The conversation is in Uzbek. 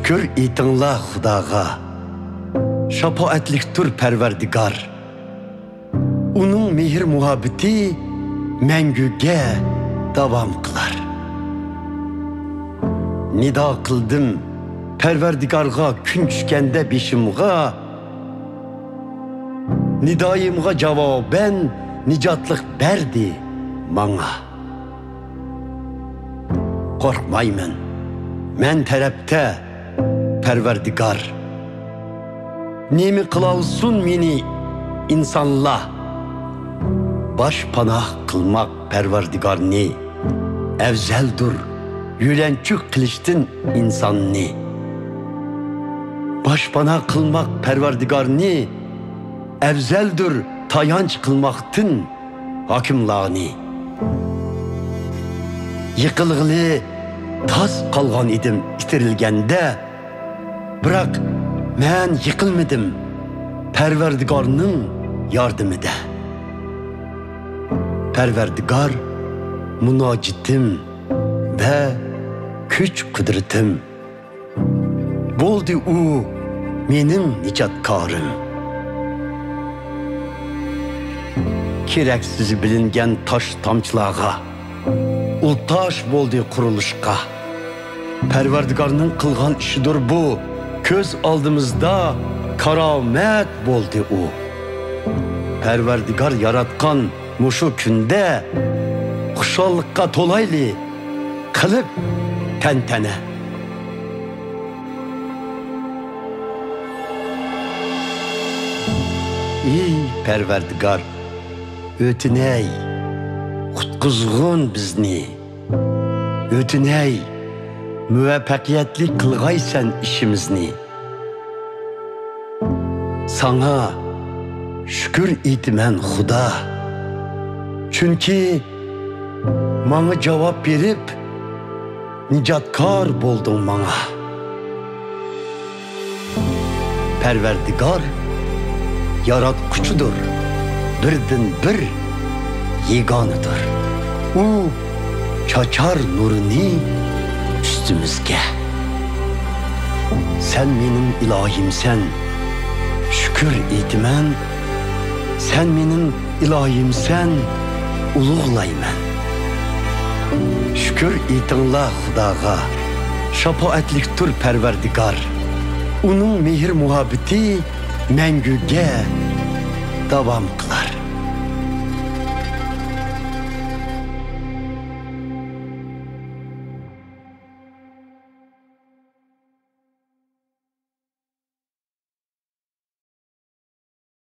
Şükür etinglar Xudoga, şafaatlikdir Parvardigor. Uning mehr muhabbati manguga davom qilar. Nido qildim Parvardigorga kun tushganda beshimga, nidoyimga javoban nijotlik berdi manga. Qo'rqmayman, men tarafda Parvardigor. Nemi qilolsun meni insonlar, bosh panoh qilmoq Parvardigorni afzaldir yulanchuk qilishdan insonni. Bosh panoh qilmoq Parvardigorni afzaldir tayanch qilmoqdan hokimlarni. Yiqilg'ili tas qolgan edim itirilganda, biroq men yiqilmadim Parvardigorning yordamida. Parvardigor munojitim ve kuch qudratim. Bo'ldi u mening nijotkorim. Keraksiz bilingan tosh tomchilarga ultosh bo'ldi qurilishga. Parvardigorning qilgan ishidir bu. Ko'z oldimizda karomat bo'ldi u. Parvardigor yaratgan mushu kunda xushallikqa to'layli qilib tantana. Ey Parvardigor, o'tinay, qutqizg'in bizni. O'tinay, muvaffaqiyatli qilg'aysan ishimizni. Sana şükür etimen Xudo. Çünkü bana cevap verip nijatkor bo'lding bana. Parvardigor yaratquchidir, birdan bir yegonadir. U chochar nurini üstümüzge. Sen benim ilahimsen, şükür etimen. Sen benim ilahimsen, ulug'layman. Şükür etinglar Xudoga, shafoatlikdir Parvardigor. Uning mehr muhabbati manguga davom qilar.